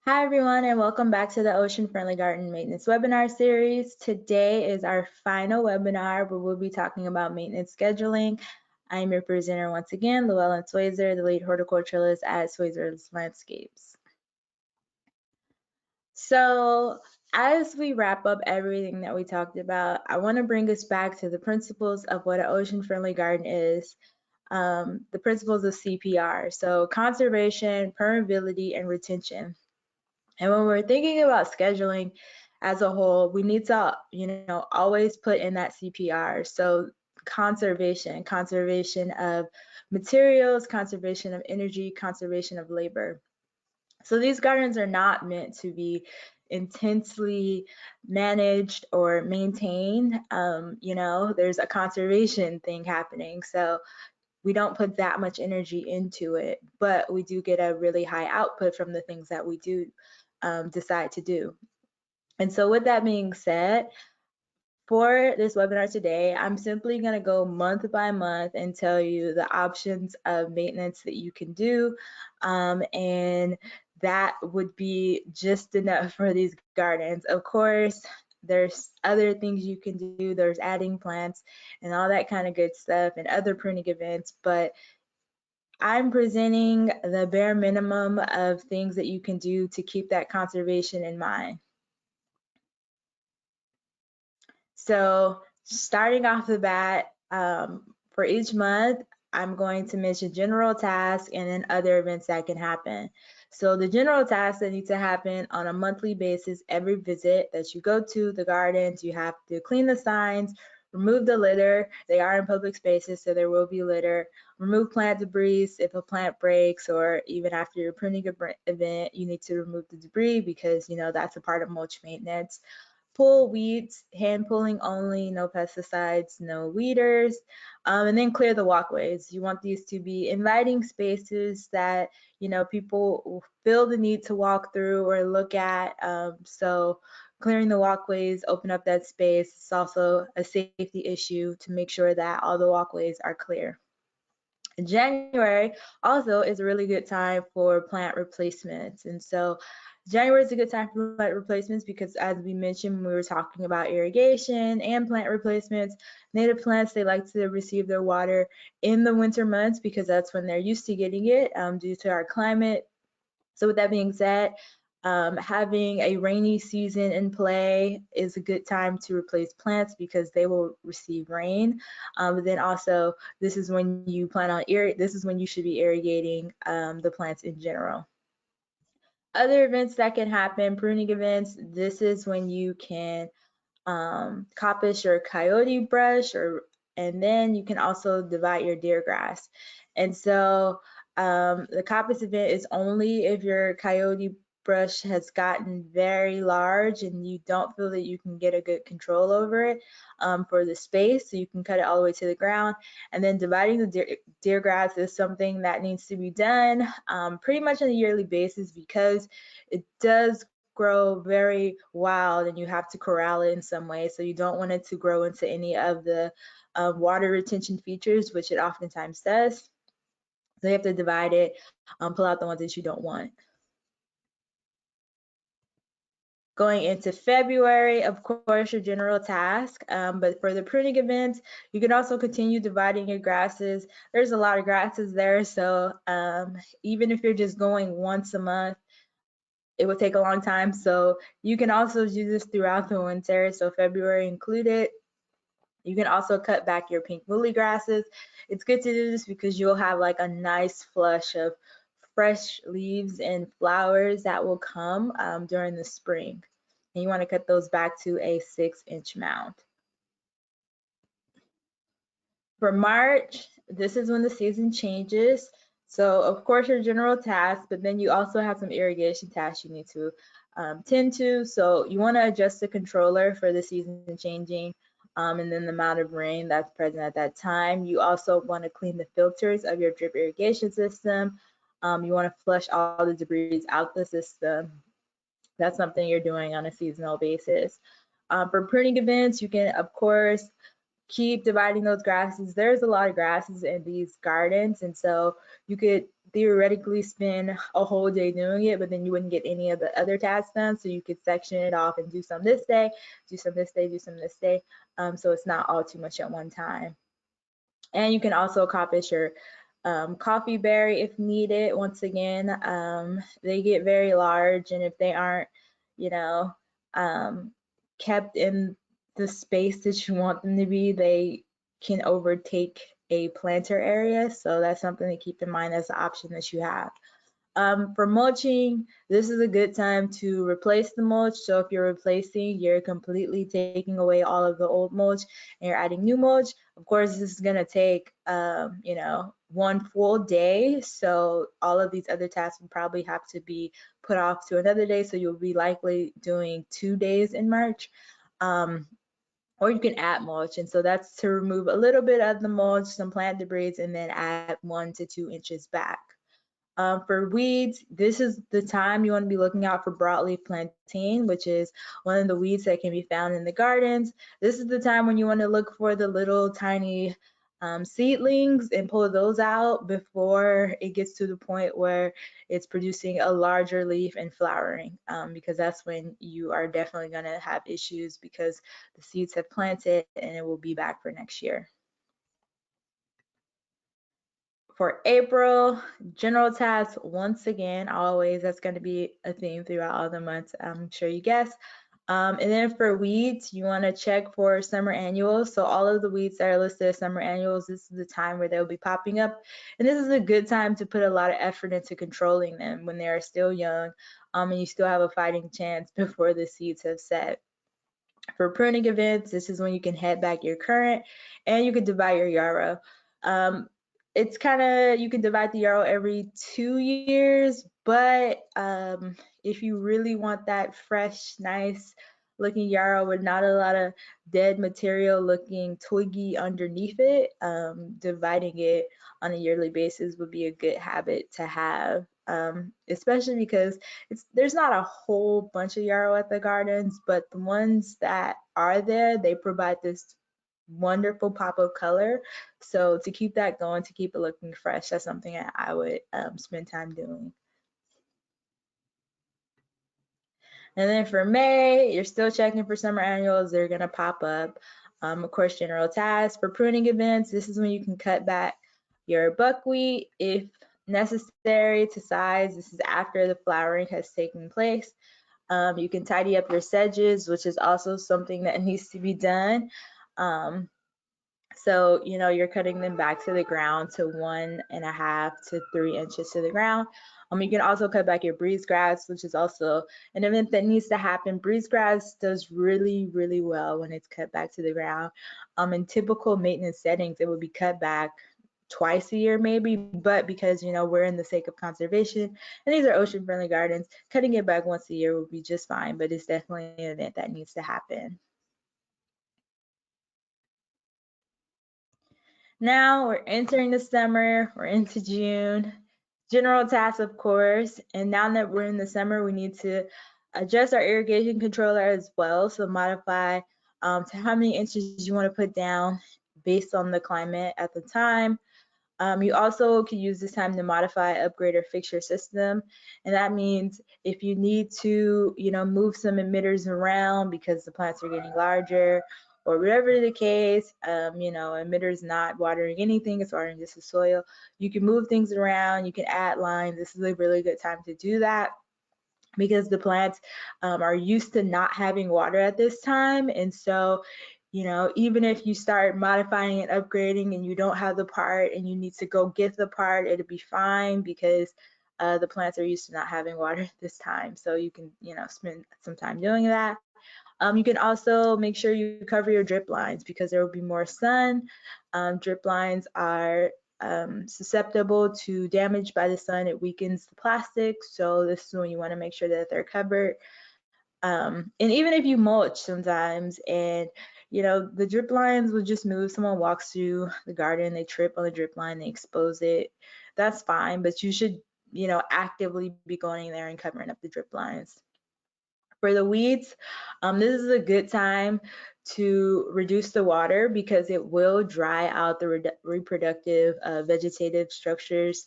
Hi everyone, and welcome back to the Ocean Friendly Garden Maintenance webinar series. Today is our final webinar where we'll be talking about maintenance scheduling. I'm your presenter once again, Llewellyn Swayzer, the lead horticulturalist at Swayzer Landscapes. So as we wrap up everything that we talked about, I want to bring us back to the principles of what an ocean friendly garden is. The principles of CPR, so conservation, permeability, and retention. And when we're thinking about scheduling as a whole, we need to, always put in that CPR. So conservation of materials, conservation of energy, conservation of labor. So these gardens are not meant to be intensely managed or maintained. There's a conservation thing happening. So we don't put that much energy into it, but we do get a really high output from the things that we do decide to do. And so with that being said, for this webinar today, I'm simply going to go month by month and tell you the options of maintenance that you can do. And that would be just enough for these gardens. Of course, there's other things you can do. There's adding plants and all that kind of good stuff and other pruning events, but I'm presenting the bare minimum of things that you can do to keep that conservation in mind. So starting off the bat, for each month, I'm going to mention general tasks and then other events that can happen. So the general tasks that need to happen on a monthly basis, every visit that you go to the gardens, you have to clean the signs, remove the litter. They are in public spaces, so there will be litter. Remove plant debris if a plant breaks, or even after your pruning event, you need to remove the debris because that's a part of mulch maintenance. Pull weeds, hand pulling only, no pesticides, no weeders, and then clear the walkways. You want these to be inviting spaces that people feel the need to walk through or look at. So clearing the walkways, open up that space. It's also a safety issue to make sure that all the walkways are clear. January also is a really good time for plant replacements. And so January is a good time for plant replacements because, as we mentioned when we were talking about irrigation and plant replacements, native plants, they like to receive their water in the winter months because that's when they're used to getting it due to our climate. So with that being said, having a rainy season in play is a good time to replace plants because they will receive rain. But then also, this is when you plan on this is when you should be irrigating the plants in general. Other events that can happen, pruning events, this is when you can coppice your coyote brush, and then you can also divide your deer grass. And so the coppice event is only if your coyote brush has gotten very large and you don't feel that you can get a good control over it for the space, so you can cut it all the way to the ground. And then dividing the deer grass is something that needs to be done pretty much on a yearly basis because it does grow very wild and you have to corral it in some way, so you don't want it to grow into any of the water retention features, which it oftentimes does. So you have to divide it, pull out the ones that you don't want. Going into February, of course, your general task, but for the pruning events, you can also continue dividing your grasses. There's a lot of grasses there, so even if you're just going once a month, it would take a long time. So you can also do this throughout the winter, so February included. You can also cut back your pink woolly grasses. It's good to do this because you'll have like a nice flush of fresh leaves and flowers that will come during the spring. And you want to cut those back to a 6-inch mound. For March, this is when the season changes. So of course your general tasks, but then you also have some irrigation tasks you need to tend to. So you want to adjust the controller for the season changing and then the amount of rain that's present at that time. You also want to clean the filters of your drip irrigation system. You want to flush all the debris out the system. That's something you're doing on a seasonal basis. For pruning events, you can, of course, keep dividing those grasses. There's a lot of grasses in these gardens, and so you could theoretically spend a whole day doing it, but then you wouldn't get any of the other tasks done. So you could section it off and do some this day, do some this day, do some this day. So it's not all too much at one time. And you can also coppice your coffee berry if needed. Once again, they get very large, and if they aren't, you know, um, kept in the space that you want them to be, they can overtake a planter area. So that's something to keep in mind as an option that you have. For mulching, this is a good time to replace the mulch. So if you're replacing, you're completely taking away all of the old mulch and you're adding new mulch. Of course, this is going to take, one full day. So all of these other tasks would probably have to be put off to another day. So you'll be likely doing 2 days in March. Or you can add mulch. And so that's to remove a little bit of the mulch, some plant debris, and then add 1 to 2 inches back. For weeds, this is the time you want to be looking out for broadleaf plantain, which is one of the weeds that can be found in the gardens. This is the time when you want to look for the little tiny seedlings and pull those out before it gets to the point where it's producing a larger leaf and flowering, because that's when you are definitely going to have issues because the seeds have planted and it will be back for next year. For April, general tasks, once again, always, that's going to be a theme throughout all the months, I'm sure you guess. And then for weeds, you want to check for summer annuals. So all of the weeds that are listed as summer annuals, this is the time where they'll be popping up. And this is a good time to put a lot of effort into controlling them when they are still young, and you still have a fighting chance before the seeds have set. For pruning events, this is when you can head back your currant and you can divide your yarrow. Um, it's kind of, you can divide the yarrow every 2 years, but if you really want that fresh, nice looking yarrow with not a lot of dead material looking twiggy underneath it, dividing it on a yearly basis would be a good habit to have, especially because there's not a whole bunch of yarrow at the gardens, but the ones that are there, they provide this wonderful pop of color. So to keep that going, to keep it looking fresh, that's something that I would spend time doing. And then for May, you're still checking for summer annuals. They're going to pop up. Of course, general tasks. For pruning events, this is when you can cut back your buckwheat if necessary to size. This is after the flowering has taken place. You can tidy up your sedges, which is also something that needs to be done. So, you're cutting them back to the ground to 1.5 to 3 inches to the ground. You can also cut back your breeze grass, which is also an event that needs to happen. Breeze grass does really, really well when it's cut back to the ground. In typical maintenance settings, it would be cut back twice a year maybe, but because we're in the sake of conservation and these are ocean friendly gardens, cutting it back once a year would be just fine, but it's definitely an event that needs to happen. Now we're entering the summer, we're into June. General tasks, of course, and now that we're in the summer, we need to adjust our irrigation controller as well. So modify to how many inches you want to put down based on the climate at the time. You also can use this time to modify, upgrade, or fix your system. And that means if you need to, move some emitters around because the plants are getting larger or whatever the case, emitters not watering anything, it's watering just the soil. You can move things around, you can add lines. This is a really good time to do that because the plants are used to not having water at this time. And so even if you start modifying and upgrading and you don't have the part and you need to go get the part, it'll be fine because the plants are used to not having water this time. So you can, spend some time doing that. You can also make sure you cover your drip lines because there will be more sun. Drip lines are susceptible to damage by the sun. It weakens the plastic. So this is when you want to make sure that they're covered. And even if you mulch sometimes and the drip lines will just move, someone walks through the garden, they trip on the drip line, they expose it, that's fine, but you should actively be going in there and covering up the drip lines. For the weeds, this is a good time to reduce the water because it will dry out the reproductive vegetative structures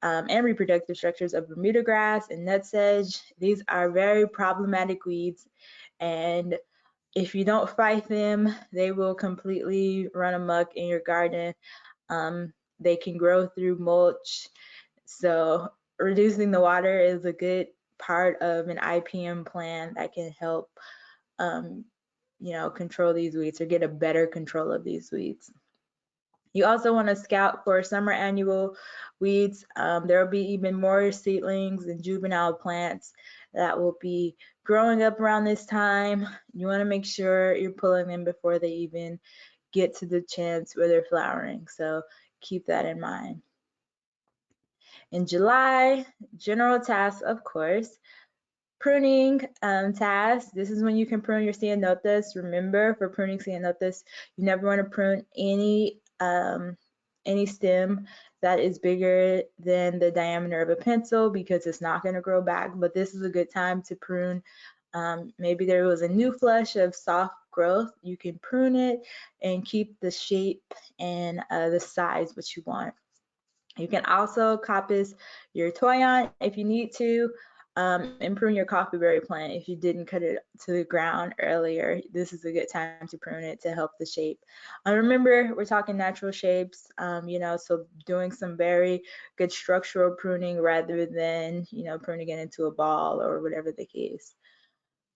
and reproductive structures of Bermuda grass and nutsedge. These are very problematic weeds, and if you don't fight them, they will completely run amok in your garden. They can grow through mulch. So reducing the water is a good part of an IPM plan that can help control these weeds or get a better control of these weeds. You also want to scout for summer annual weeds. There will be even more seedlings and juvenile plants that will be growing up around this time. You want to make sure you're pulling them before they even get to the chance where they're flowering. So keep that in mind. In July, general tasks, of course. Pruning tasks. This is when you can prune your ceanothus. Remember, for pruning ceanothus, you never want to prune any stem that is bigger than the diameter of a pencil because it's not going to grow back. But this is a good time to prune. Maybe there was a new flush of soft growth. You can prune it and keep the shape and the size what you want. You can also coppice your toyon if you need to, and prune your coffeeberry plant if you didn't cut it to the ground earlier. This is a good time to prune it to help the shape. Remember, we're talking natural shapes, so doing some very good structural pruning rather than, pruning it into a ball or whatever the case.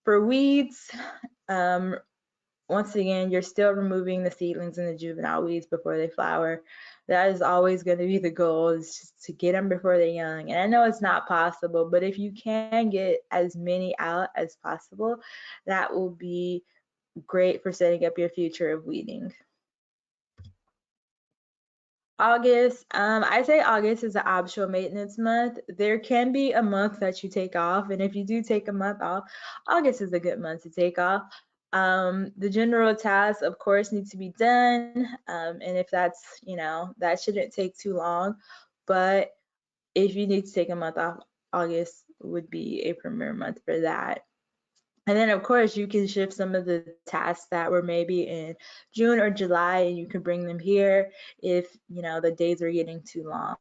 For weeds, once again, you're still removing the seedlings and the juvenile weeds before they flower. That is always going to be the goal, is just to get them before they're young. And I know it's not possible, but if you can get as many out as possible, that will be great for setting up your future of weeding. August, I say August is an optional maintenance month. There can be a month that you take off, and if you do take a month off, August is a good month to take off. The general tasks, of course, need to be done, and if that's, that shouldn't take too long. But if you need to take a month off, August would be a premier month for that. And then, of course, you can shift some of the tasks that were maybe in June or July, and you can bring them here if, the days are getting too long.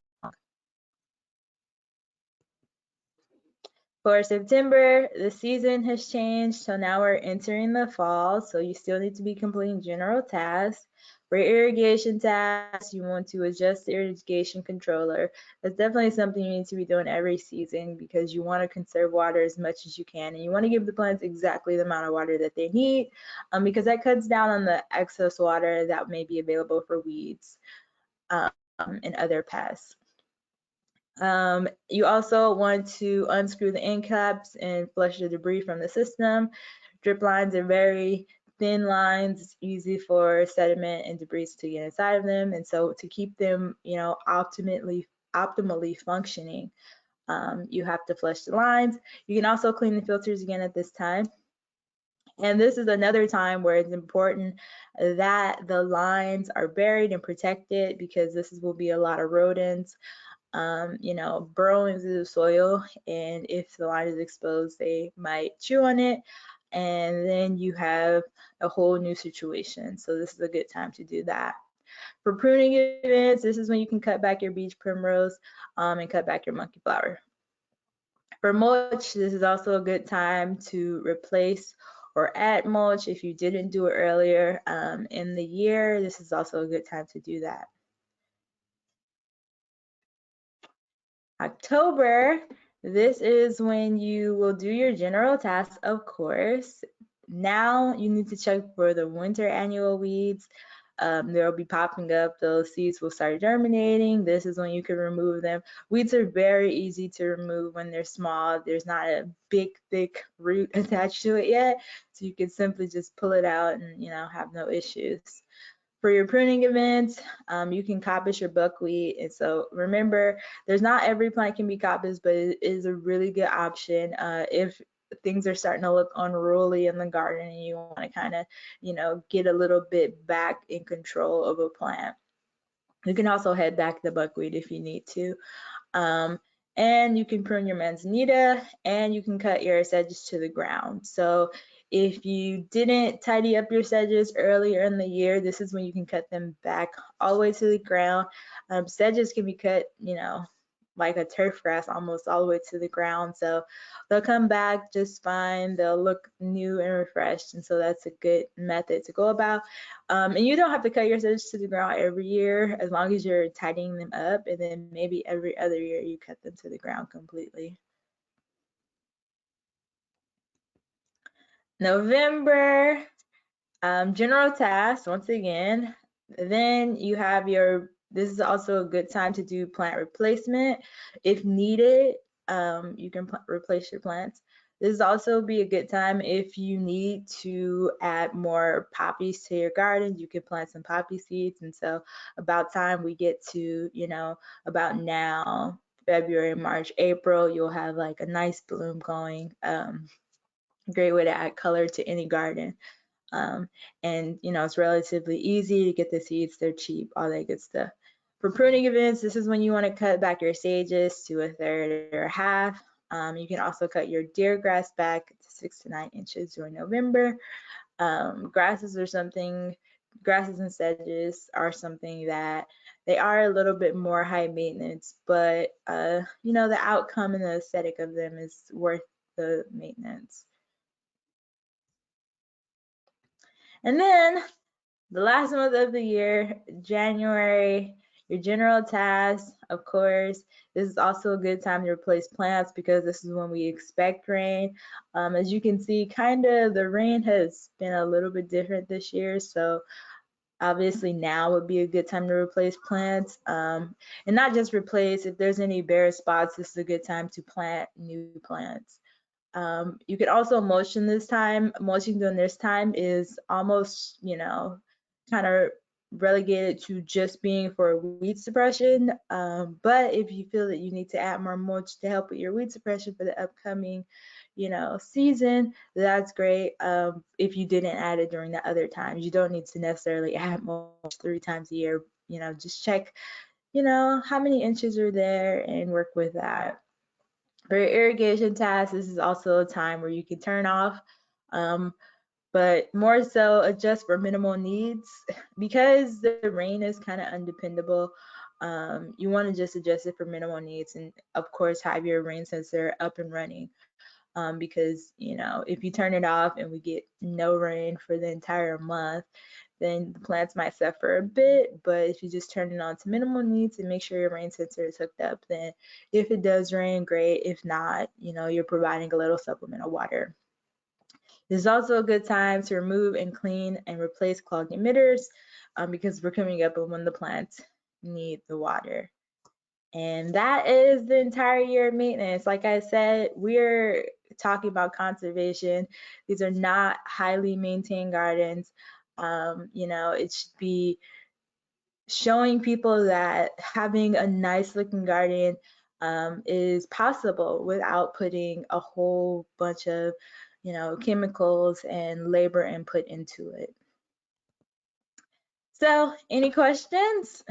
For September, the season has changed, so now we're entering the fall, so you still need to be completing general tasks. For irrigation tasks, you want to adjust the irrigation controller. That's definitely something you need to be doing every season because you want to conserve water as much as you can, and you want to give the plants exactly the amount of water that they need, because that cuts down on the excess water that may be available for weeds and other pests. You also want to unscrew the end caps and flush the debris from the system. Drip lines are very thin lines. It's easy for sediment and debris to get inside of them. And so to keep them, optimally functioning, you have to flush the lines. You can also clean the filters again at this time. And this is another time where it's important that the lines are buried and protected because this will be a lot of rodents. Burrow into the soil, and if the line is exposed, they might chew on it, and then you have a whole new situation. So this is a good time to do that. For pruning events, this is when you can cut back your beach primrose and cut back your monkey flower. For mulch, this is also a good time to replace or add mulch if you didn't do it earlier in the year. This is also a good time to do that. October, this is when you will do your general tasks, of course. Now you need to check for the winter annual weeds. They'll be popping up, those seeds will start germinating. This is when you can remove them. Weeds are very easy to remove when they're small. There's not a big, thick root attached to it yet. So you can simply just pull it out and, have no issues. For your pruning events, you can coppice your buckwheat. And so remember, there's not every plant can be coppiced, but it is a really good option if things are starting to look unruly in the garden and you want to kind of, get a little bit back in control of a plant. You can also head back the buckwheat if you need to. And you can prune your manzanita and you can cut your sedges to the ground. So If you didn't tidy up your sedges earlier in the year, this is when you can cut them back all the way to the ground. Sedges can be cut, like a turf grass almost all the way to the ground. So they'll come back just fine. They'll look new and refreshed. And so that's a good method to go about. And you don't have to cut your sedges to the ground every year as long as you're tidying them up. And then maybe every other year you cut them to the ground completely. November, general tasks, once again. Then you have this is also a good time to do plant replacement. If needed, you can replace your plants. This is also be a good time if you need to add more poppies to your garden. You can plant some poppy seeds. And so about time we get to, about now, February, March, April, you'll have like a nice bloom going. Great way to add color to any garden. And it's relatively easy to get the seeds. They're cheap, all that good stuff. For pruning events, this is when you want to cut back your sages to a third or a half. You can also cut your deer grass back to 6 to 9 inches during November. Grasses and sedges are something that they are a little bit more high maintenance, but the outcome and the aesthetic of them is worth the maintenance. And then the last month of the year, January, your general tasks, of course. This is also a good time to replace plants because this is when we expect rain. As you can see, kind of the rain has been a little bit different this year. So obviously now would be a good time to replace plants. And not just replace, if there's any bare spots, this is a good time to plant new plants. You could also mulching this time. Mulching during this time is almost, kind of relegated to just being for weed suppression. But if you feel that you need to add more mulch to help with your weed suppression for the upcoming, season, that's great. If you didn't add it during the other times, you don't need to necessarily add mulch 3 times a year. Just check, how many inches are there and work with that. For your irrigation tasks, this is also a time where you can turn off, but more so adjust for minimal needs. Because the rain is kind of undependable, you want to just adjust it for minimal needs, and of course have your rain sensor up and running. Because if you turn it off and we get no rain for the entire month, then the plants might suffer a bit. But if you just turn it on to minimal needs and make sure your rain sensor is hooked up, then if it does rain, great. If not, you're providing a little supplemental water. This is also a good time to remove and clean and replace clogged emitters, because we're coming up on when the plants need the water. And that is the entire year of maintenance. Like I said, we're talking about conservation. These are not highly maintained gardens. It should be showing people that having a nice looking garden is possible without putting a whole bunch of, chemicals and labor input into it. So, any questions?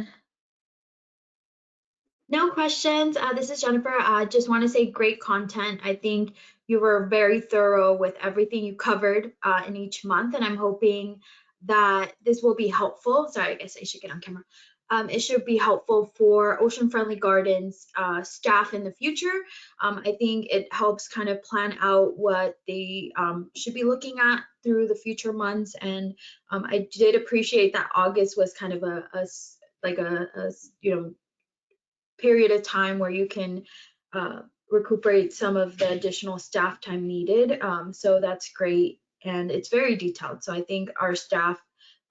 No questions. This is Jennifer. I just want to say great content. I think you were very thorough with everything you covered in each month, and I'm hoping that this will be helpful. Sorry, I guess I should get on camera. It should be helpful for Ocean Friendly Gardens staff in the future. I think it helps kind of plan out what they should be looking at through the future months. And I did appreciate that August was kind of a period of time where you can recuperate some of the additional staff time needed. So that's great. And it's very detailed. So I think our staff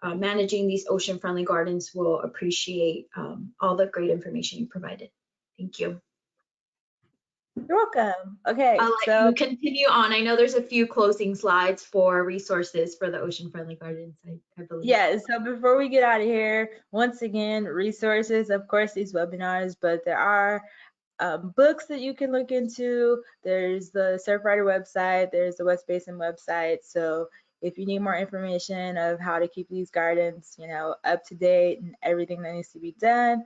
managing these ocean friendly gardens will appreciate all the great information you provided. Thank you. You're welcome. Okay, I'll let you continue on. I know there's a few closing slides for resources for the ocean friendly gardens, I believe. Yeah, so before we get out of here, once again, resources, of course, these webinars, but there are books that you can look into. There's the Surfrider website, there's the West Basin website. So if you need more information of how to keep these gardens, up to date and everything that needs to be done,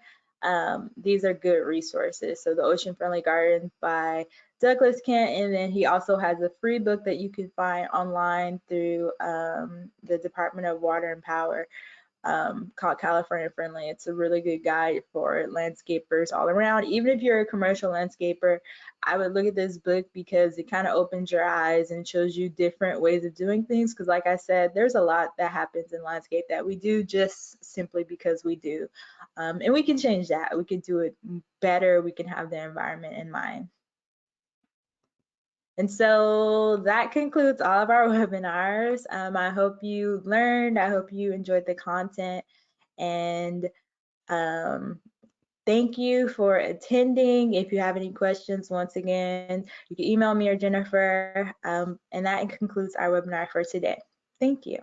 these are good resources. So the Ocean Friendly Garden by Douglas Kent, and then he also has a free book that you can find online through the Department of Water and Power, called California Friendly. It's a really good guide for landscapers all around. Even if you're a commercial landscaper, I would look at this book because it kind of opens your eyes and shows you different ways of doing things. Because like I said, there's a lot that happens in landscape that we do just simply because we do. And we can change that. We can do it better. We can have the environment in mind. And so that concludes all of our webinars. I hope you learned. I hope you enjoyed the content. And um, thank you for attending. If you have any questions, once again, you can email me or Jennifer. And that concludes our webinar for today. Thank you.